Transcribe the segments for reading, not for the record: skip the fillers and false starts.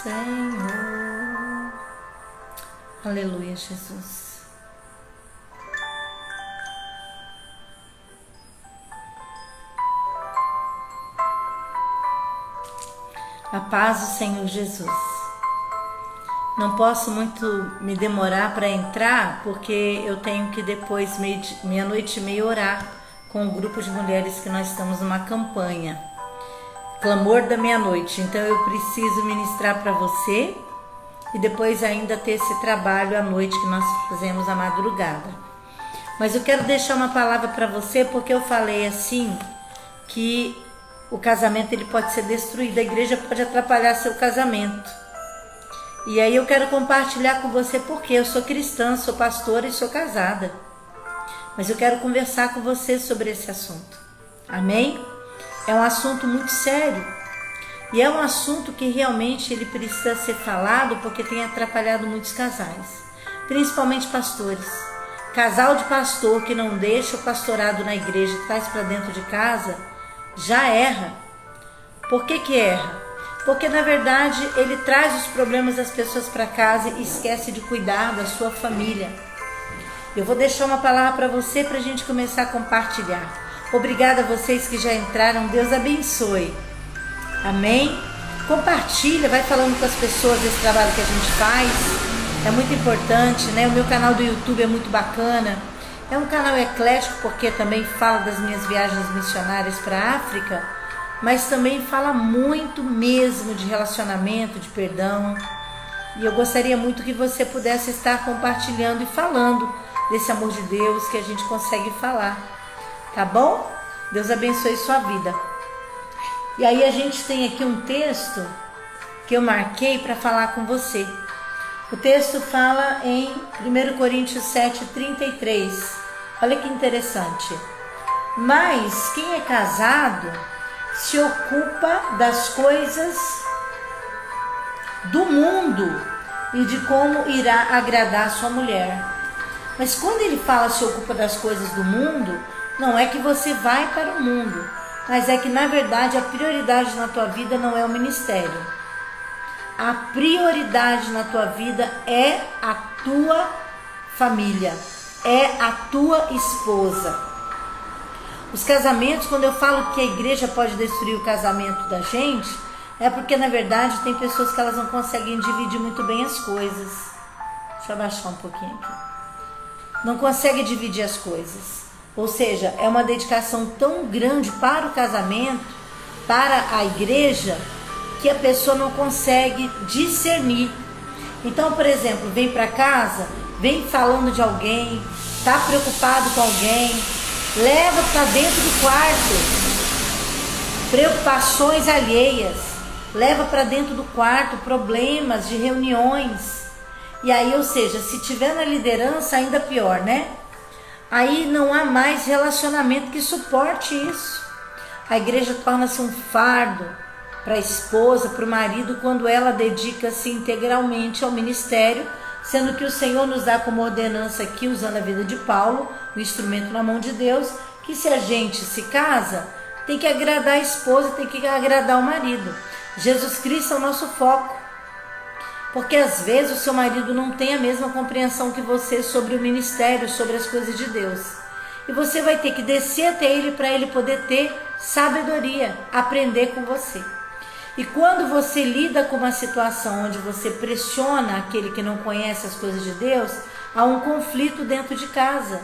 Senhor. Aleluia, Jesus. A paz do Senhor Jesus. Não posso muito me demorar para entrar, porque eu tenho que depois, meia-noite e meia, orar com um grupo de mulheres que nós estamos numa campanha. Clamor da meia-noite. Então eu preciso ministrar para você e depois ainda ter esse trabalho à noite que nós fazemos à madrugada. Mas eu quero deixar uma palavra para você, porque eu falei assim que o casamento ele pode ser destruído, a igreja pode atrapalhar seu casamento. E aí eu quero compartilhar com você porque eu sou cristã, sou pastora e sou casada. Mas eu quero conversar com você sobre esse assunto. Amém? É um assunto muito sério. E é um assunto que realmente ele precisa ser falado porque tem atrapalhado muitos casais. Principalmente pastores. Casal de pastor que não deixa o pastorado na igreja e traz para dentro de casa, já erra. Por que erra? Porque na verdade ele traz os problemas das pessoas para casa e esquece de cuidar da sua família. Eu vou deixar uma palavra para você para a gente começar a compartilhar. Obrigada a vocês que já entraram, Deus abençoe. Amém? Compartilha, vai falando com as pessoas desse trabalho que a gente faz. É muito importante, né? O meu canal do YouTube é muito bacana. É um canal eclético porque também fala das minhas viagens missionárias para a África, mas também fala muito mesmo de relacionamento, de perdão. E eu gostaria muito que você pudesse estar compartilhando e falando desse amor de Deus que a gente consegue falar. Tá bom? Deus abençoe sua vida. E aí a gente tem aqui um texto que eu marquei para falar com você. O texto fala em 1 Coríntios 7:33. Olha que interessante. Mas quem é casado se ocupa das coisas do mundo e de como irá agradar sua mulher. Mas quando ele fala se ocupa das coisas do mundo, não é que você vai para o mundo, mas é que na verdade a prioridade na tua vida não é o ministério. A prioridade na tua vida é a tua família, é a tua esposa. Os casamentos, quando eu falo que a igreja pode destruir o casamento da gente, é porque na verdade tem pessoas que elas não conseguem dividir muito bem as coisas. Deixa eu abaixar um pouquinho aqui. Não consegue dividir as coisas. Ou seja, é uma dedicação tão grande para o casamento, para a igreja, que a pessoa não consegue discernir. Então, por exemplo, vem para casa, vem falando de alguém, está preocupado com alguém, leva para dentro do quarto preocupações alheias, leva para dentro do quarto problemas de reuniões. E aí, ou seja, se tiver na liderança, ainda pior, né? Aí não há mais relacionamento que suporte isso. A igreja torna-se um fardo para a esposa, para o marido, quando ela dedica-se integralmente ao ministério, sendo que o Senhor nos dá como ordenança aqui, usando a vida de Paulo, o instrumento na mão de Deus, que se a gente se casa, tem que agradar a esposa, tem que agradar o marido. Jesus Cristo é o nosso foco. Porque às vezes o seu marido não tem a mesma compreensão que você sobre o ministério, sobre as coisas de Deus. E você vai ter que descer até ele para ele poder ter sabedoria, aprender com você. E quando você lida com uma situação onde você pressiona aquele que não conhece as coisas de Deus, há um conflito dentro de casa.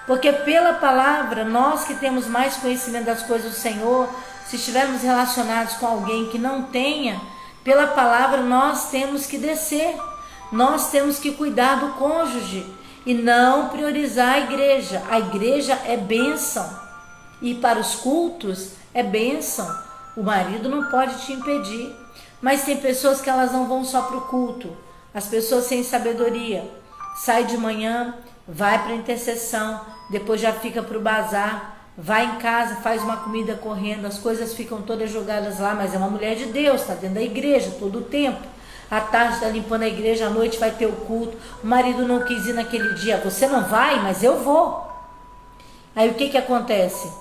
Porque pela palavra, nós que temos mais conhecimento das coisas do Senhor, se estivermos relacionados com alguém que não tenha, pela palavra nós temos que descer, nós temos que cuidar do cônjuge e não priorizar a igreja. A igreja é bênção e para os cultos é bênção. O marido não pode te impedir, mas tem pessoas que elas não vão só para o culto. As pessoas sem sabedoria, sai de manhã, vai para a intercessão, depois já fica para o bazar, vai em casa, faz uma comida correndo, as coisas ficam todas jogadas lá, mas é uma mulher de Deus, está dentro da igreja todo o tempo. À tarde está limpando a igreja, à noite vai ter o culto. O marido não quis ir naquele dia, você não vai, mas eu vou. Aí o que acontece?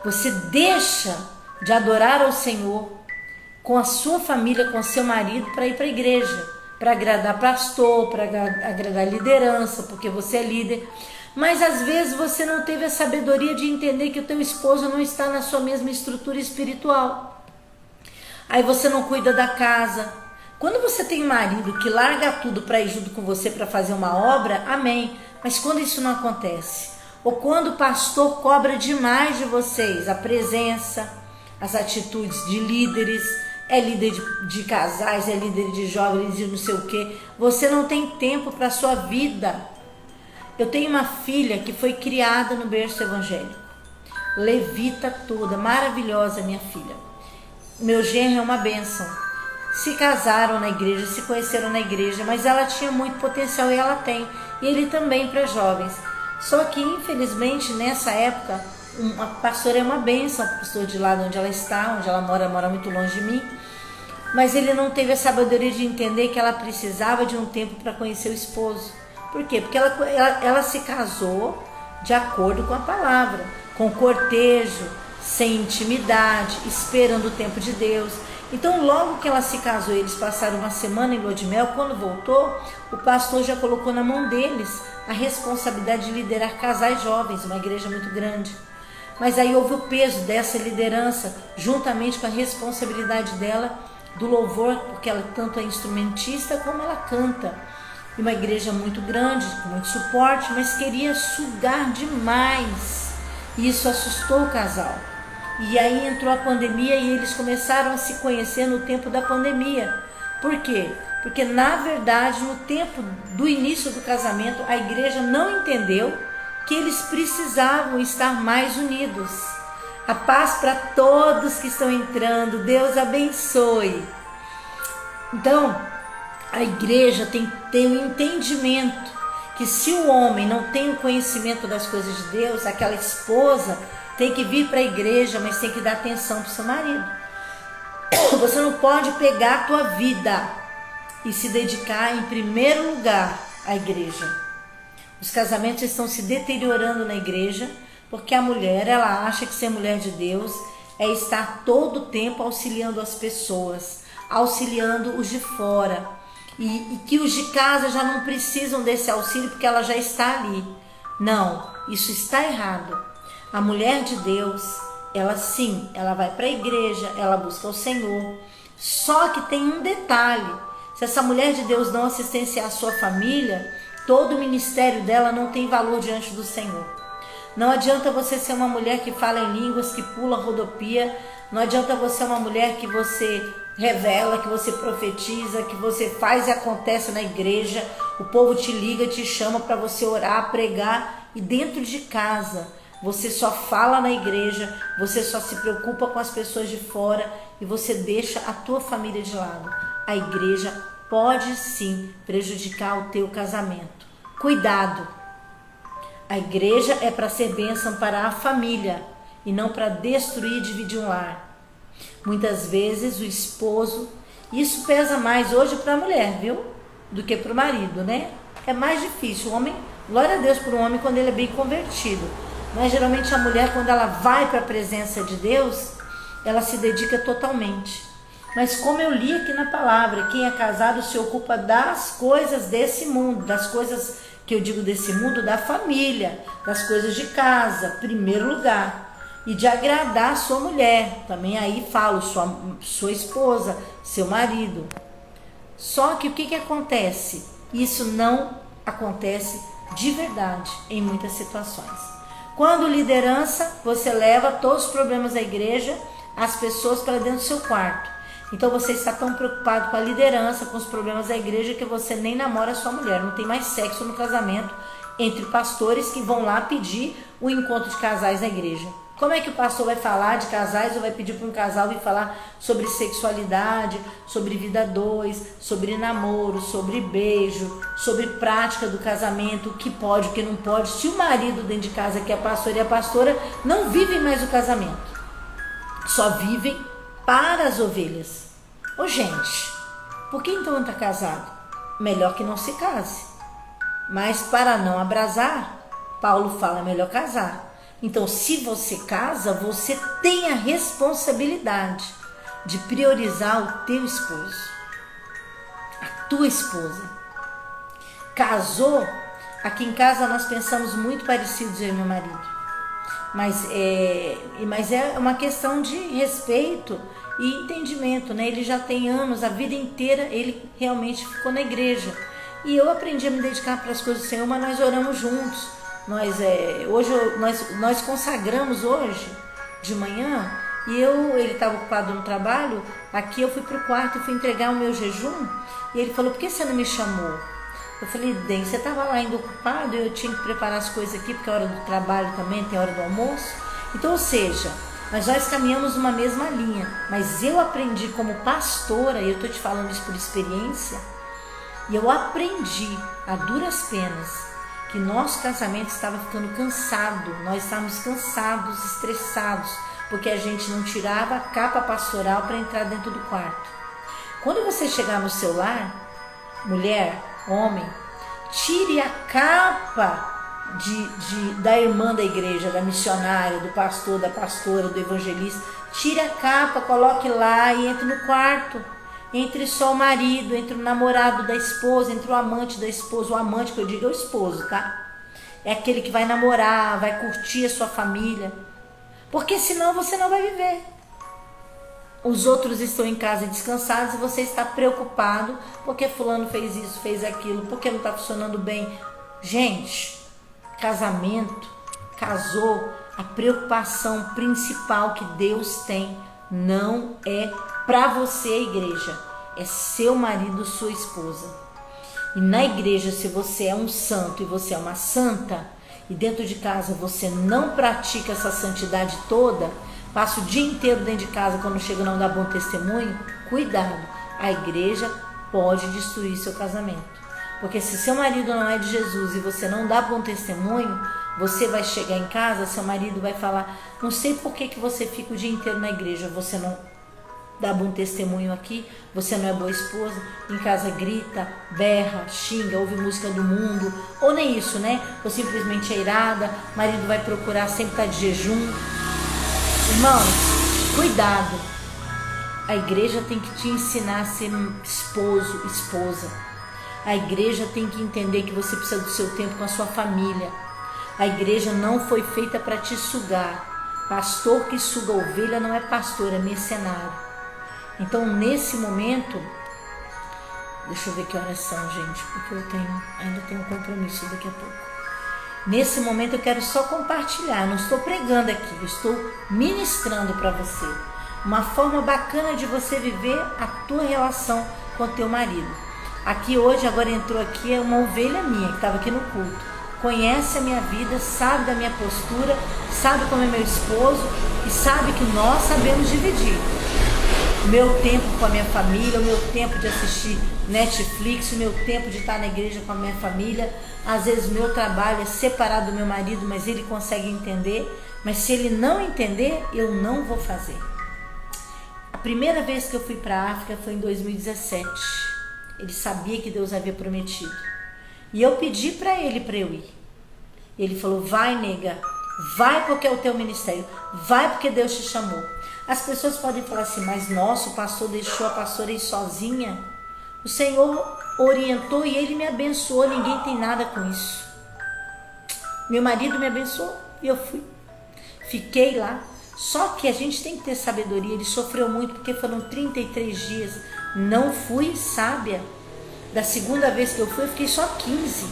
Você deixa de adorar ao Senhor com a sua família, com seu marido, para ir para a igreja, para agradar pastor, para agradar liderança, porque você é líder. Mas às vezes você não teve a sabedoria de entender que o teu esposo não está na sua mesma estrutura espiritual. Aí você não cuida da casa. Quando você tem um marido que larga tudo para ir junto com você para fazer uma obra, amém. Mas quando isso não acontece, ou quando o pastor cobra demais de vocês, a presença, as atitudes de líderes, é líder de casais, é líder de jovens, de não sei o que, você não tem tempo para a sua vida. Eu tenho uma filha que foi criada no berço evangélico, levita toda, maravilhosa minha filha. Meu genro é uma bênção. Se casaram na igreja, se conheceram na igreja, mas ela tinha muito potencial e ela tem. E ele também para jovens. Só que infelizmente nessa época, a pastora é uma bênção, o pastor de lá onde ela está, onde ela mora muito longe de mim. Mas ele não teve a sabedoria de entender que ela precisava de um tempo para conhecer o esposo. Por quê? Porque ela se casou de acordo com a palavra, com cortejo, sem intimidade, esperando o tempo de Deus. Então logo que ela se casou, eles passaram uma semana em lua de mel, quando voltou, o pastor já colocou na mão deles a responsabilidade de liderar casais jovens, uma igreja muito grande. Mas aí houve o peso dessa liderança, juntamente com a responsabilidade dela, do louvor, porque ela tanto é instrumentista como ela canta. E uma igreja muito grande, com muito suporte, mas queria sugar demais. E isso assustou o casal. E aí entrou a pandemia e eles começaram a se conhecer no tempo da pandemia. Por quê? Porque na verdade, no tempo do início do casamento, a igreja não entendeu que eles precisavam estar mais unidos. A paz para todos que estão entrando. Deus abençoe. Então, a igreja tem que ter um entendimento que se o homem não tem o conhecimento das coisas de Deus, aquela esposa tem que vir para a igreja, mas tem que dar atenção para o seu marido. Você não pode pegar a tua vida e se dedicar em primeiro lugar à igreja. Os casamentos estão se deteriorando na igreja porque a mulher, ela acha que ser mulher de Deus é estar todo o tempo auxiliando as pessoas, auxiliando os de fora. E que os de casa já não precisam desse auxílio porque ela já está ali. Não, isso está errado. A mulher de Deus, ela sim, ela vai para a igreja, ela busca o Senhor. Só que tem um detalhe: se essa mulher de Deus não assistenciar a sua família, todo o ministério dela não tem valor diante do Senhor. Não adianta você ser uma mulher que fala em línguas, que pula, rodopia. Não adianta você ser uma mulher que você revela, que você profetiza, que você faz e acontece na igreja. O povo te liga, te chama para você orar, pregar, e dentro de casa você só fala na igreja, você só se preocupa com as pessoas de fora e você deixa a tua família de lado. A igreja pode sim prejudicar o teu casamento. Cuidado! A igreja é para ser bênção para a família e não para destruir e dividir um lar. Muitas vezes o esposo, isso pesa mais hoje para a mulher, viu? Do que para o marido, né? É mais difícil. O homem, glória a Deus por um homem quando ele é bem convertido. Mas geralmente a mulher, quando ela vai para a presença de Deus, ela se dedica totalmente. Mas como eu li aqui na palavra, quem é casado se ocupa das coisas desse mundo, das coisas que eu digo desse mundo, da família, das coisas de casa, primeiro lugar. E de agradar a sua mulher, também aí falo, sua esposa, seu marido. Só que o que acontece? Isso não acontece de verdade em muitas situações. Quando liderança, você leva todos os problemas da igreja, as pessoas para dentro do seu quarto. Então você está tão preocupado com a liderança, com os problemas da igreja, que você nem namora a sua mulher. Não tem mais sexo no casamento entre pastores que vão lá pedir o encontro de casais na igreja. Como é que o pastor vai falar de casais ou vai pedir para um casal vir falar sobre sexualidade, sobre vida dois, sobre namoro, sobre beijo, sobre prática do casamento, o que pode, o que não pode? Se o marido dentro de casa, que é pastor e a pastora, não vivem mais o casamento, só vivem para as ovelhas. Ô gente, por que então não está casado? Melhor que não se case. Mas para não abrasar, Paulo fala, é melhor casar. Então, se você casa, você tem a responsabilidade. de priorizar o teu esposo, a tua esposa. Casou, aqui em casa nós pensamos muito parecidos, eu e meu marido. Mas é uma questão de respeito e entendimento, né? Ele já tem anos, a vida inteira ele realmente ficou na igreja. E eu aprendi a me dedicar para as coisas do Senhor, mas nós oramos juntos. Nós consagramos hoje de manhã e ele estava ocupado no trabalho. Aqui eu fui para o quarto e fui entregar o meu jejum e ele falou: por que você não me chamou? Eu falei: bem, você estava lá ainda ocupado e eu tinha que preparar as coisas aqui porque é hora do trabalho também, tem hora do almoço. Então, ou seja, nós caminhamos numa mesma linha, mas eu aprendi como pastora, e eu estou te falando isso por experiência, e eu aprendi a duras penas que nosso casamento estava ficando cansado, nós estávamos cansados, estressados, porque a gente não tirava a capa pastoral para entrar dentro do quarto. Quando você chegar no seu lar, mulher, homem, tire a capa da irmã da igreja, da missionária, do pastor, da pastora, do evangelista. Tire a capa, coloque lá e entre no quarto. Entre só o marido, entre o namorado da esposa, entre o amante da esposa. O amante, que eu digo, é o esposo, tá? É aquele que vai namorar, vai curtir a sua família. Porque senão você não vai viver. Os outros estão em casa descansados e você está preocupado porque fulano fez isso, fez aquilo, porque não está funcionando bem. Gente, casamento, casou, a preocupação principal que Deus tem não é para você, igreja, é seu marido, sua esposa. E na igreja, se você é um santo e você é uma santa, e dentro de casa você não pratica essa santidade toda, passa o dia inteiro dentro de casa, quando chega não dá bom testemunho, cuidado, a igreja pode destruir seu casamento. Porque se seu marido não é de Jesus e você não dá bom testemunho, você vai chegar em casa, seu marido vai falar: não sei por que você fica o dia inteiro na igreja, você não dá bom testemunho aqui, você não é boa esposa, em casa grita, berra, xinga, ouve música do mundo, ou nem isso, né? Ou simplesmente é irada, marido vai procurar sempre estar de jejum. Irmãos, cuidado. A igreja tem que te ensinar a ser esposo, esposa. A igreja tem que entender que você precisa do seu tempo com a sua família. A igreja não foi feita para te sugar. Pastor que suga ovelha não é pastor, é mercenário. Então, nesse momento, deixa eu ver que horas são, gente, porque eu ainda tenho um compromisso daqui a pouco. Nesse momento eu quero só compartilhar, não estou pregando aqui, eu estou ministrando para você uma forma bacana de você viver a tua relação com o teu marido. Aqui hoje, agora entrou aqui uma ovelha minha que estava aqui no culto, conhece a minha vida, sabe da minha postura, sabe como é meu esposo e sabe que nós sabemos dividir o meu tempo com a minha família, o meu tempo de assistir Netflix, o meu tempo de estar na igreja com a minha família. Às vezes o meu trabalho é separado do meu marido, mas ele consegue entender. Mas se ele não entender, eu não vou fazer. A primeira vez que eu fui para a África foi em 2017. Ele sabia que Deus havia prometido. E eu pedi para ele para eu ir. Ele falou: vai, nega, vai porque é o teu ministério, vai porque Deus te chamou. As pessoas podem falar assim: mas nossa, o pastor deixou a pastora ir sozinha. O Senhor orientou e ele me abençoou, ninguém tem nada com isso. Meu marido me abençoou e eu fui. Fiquei lá. Só que a gente tem que ter sabedoria. Ele sofreu muito porque foram 33 dias. Não fui sábia. Da segunda vez que eu fui, eu fiquei só 15.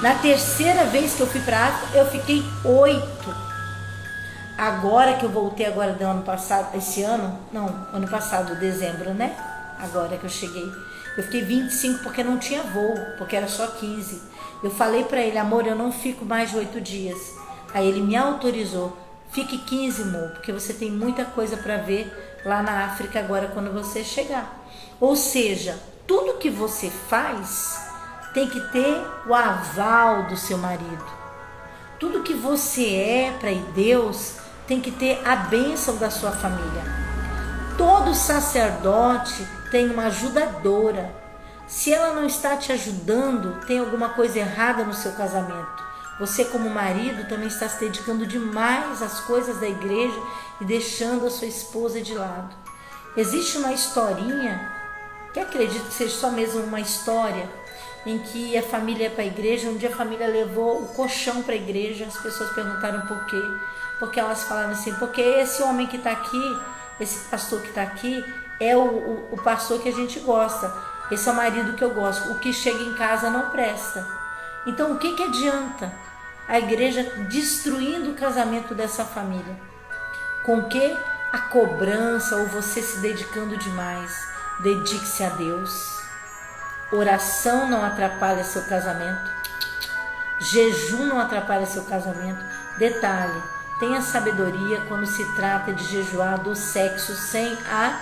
Na terceira vez que eu fui para a África, eu fiquei 8. Agora que eu voltei agora do ano passado, ano passado, dezembro, né? Agora que eu cheguei. Eu fiquei 25 porque não tinha voo, porque era só 15. Eu falei para ele: amor, eu não fico mais de 8 dias. Aí ele me autorizou: fique 15, amor, porque você tem muita coisa para ver lá na África agora quando você chegar. Ou seja, tudo que você faz tem que ter o aval do seu marido. Tudo que você é para Deus tem que ter a bênção da sua família. Todo sacerdote tem uma ajudadora. Se ela não está te ajudando, tem alguma coisa errada no seu casamento. Você, como marido, também está se dedicando demais às coisas da igreja e deixando a sua esposa de lado. Existe uma historinha, que acredito que seja só mesmo uma história, em que a família ia para a igreja. Um dia a família levou o colchão para a igreja. As pessoas perguntaram por quê. Porque elas falaram assim, porque esse homem que está aqui, esse pastor que está aqui, é o pastor que a gente gosta. Esse é o marido que eu gosto. O que chega em casa não presta. Então o que adianta a igreja destruindo o casamento dessa família? Com que? A cobrança ou você se dedicando demais. Dedique-se a Deus. Oração não atrapalha seu casamento. Jejum não atrapalha seu casamento. Detalhe, tenha sabedoria quando se trata de jejuar do sexo sem a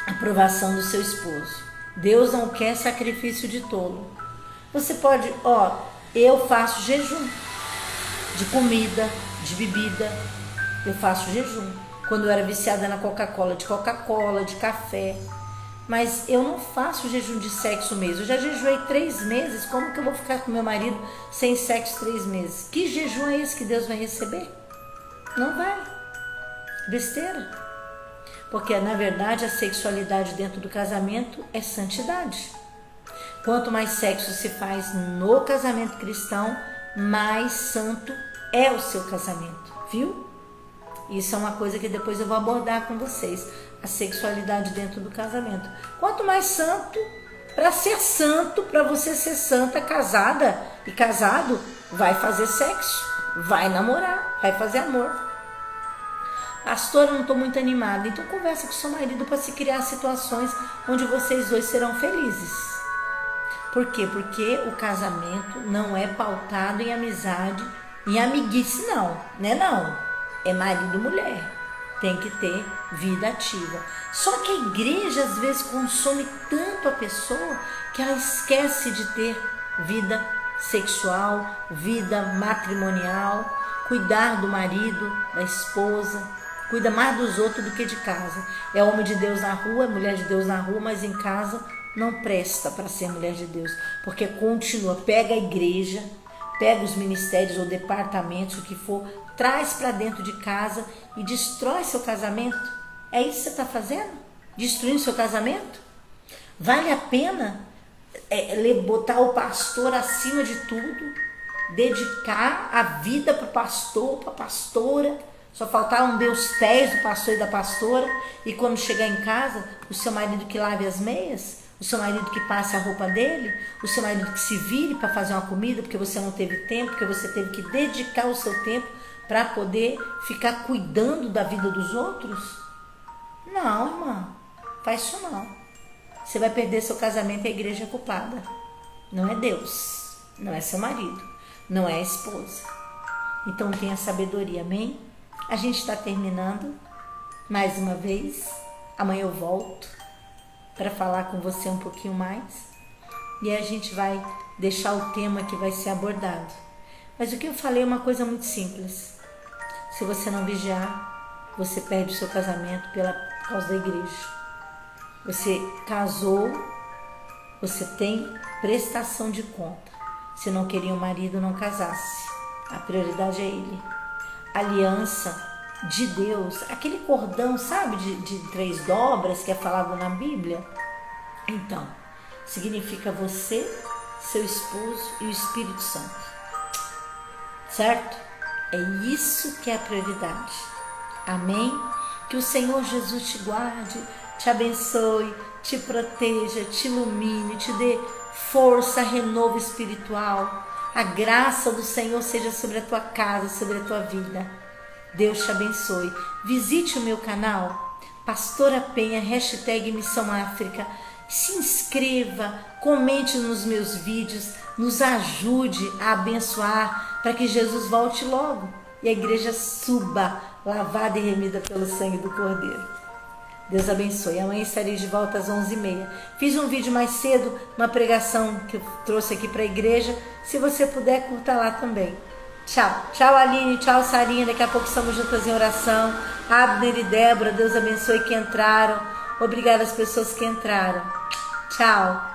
aprovação do seu esposo. Deus não quer sacrifício de tolo. Você pode, eu faço jejum de comida, de bebida. Eu faço jejum. Quando eu era viciada na Coca-Cola, de café. Mas eu não faço jejum de sexo mesmo. Eu já jejuei 3 meses. Como que eu vou ficar com meu marido sem sexo 3 meses? Que jejum é esse que Deus vai receber? Não vai. Besteira. Porque na verdade a sexualidade dentro do casamento é santidade. Quanto mais sexo se faz no casamento cristão, mais santo é o seu casamento. Viu? Isso é uma coisa que depois eu vou abordar com vocês. A sexualidade dentro do casamento. Quanto mais santo, para você ser santa, casada e casado, vai fazer sexo, vai namorar, vai fazer amor. Pastora, eu não estou muito animada. Então conversa com seu marido para se criar situações onde vocês dois serão felizes. Por quê? Porque o casamento não é pautado em amizade, em amiguice não, né não? É marido e mulher. Tem que ter vida ativa. Só que a igreja às vezes consome tanto a pessoa que ela esquece de ter vida sexual, vida matrimonial, cuidar do marido, da esposa, cuida mais dos outros do que de casa. É homem de Deus na rua, é mulher de Deus na rua, mas em casa não presta para ser mulher de Deus, porque continua, pega a igreja, pega os ministérios ou departamentos, o que for, traz para dentro de casa e destrói seu casamento. É isso que você está fazendo? Destruindo seu casamento? Vale a pena botar o pastor acima de tudo? Dedicar a vida para o pastor, para a pastora? Só faltar um Deus pés do pastor e da pastora? E quando chegar em casa, o seu marido que lave as meias? O seu marido que passe a roupa dele? O seu marido que se vire para fazer uma comida porque você não teve tempo, porque você teve que dedicar o seu tempo para poder ficar cuidando da vida dos outros? Não, irmã, faz isso não. Você vai perder seu casamento e a igreja é culpada. Não é Deus, não é seu marido, não é a esposa. Então tenha sabedoria, amém? A gente está terminando mais uma vez. Amanhã eu volto para falar com você um pouquinho mais. E a gente vai deixar o tema que vai ser abordado. Mas o que eu falei é uma coisa muito simples. Se você não vigiar, você perde o seu casamento por causa da igreja. Você casou, você tem prestação de conta. Se não queria um marido, não casasse. A prioridade é ele. Aliança de Deus, aquele cordão, sabe, de 3 dobras que é falado na Bíblia? Então, significa você, seu esposo e o Espírito Santo. Certo? É isso que é a prioridade. Amém? Que o Senhor Jesus te guarde, te abençoe, te proteja, te ilumine, te dê força, renovo espiritual. A graça do Senhor seja sobre a tua casa, sobre a tua vida. Deus te abençoe. Visite o meu canal, Pastora Penha, #Missão África. Se inscreva, comente nos meus vídeos, nos ajude a abençoar para que Jesus volte logo e a igreja suba, lavada e remida pelo sangue do Cordeiro. Deus abençoe. Amanhã estarei de volta às 11h30. Fiz um vídeo mais cedo, uma pregação que eu trouxe aqui para a igreja. Se você puder, curta lá também. Tchau. Tchau, Aline. Tchau, Sarinha. Daqui a pouco estamos juntas em oração. Abner e Débora, Deus abençoe que entraram. Obrigada às pessoas que entraram. Tchau.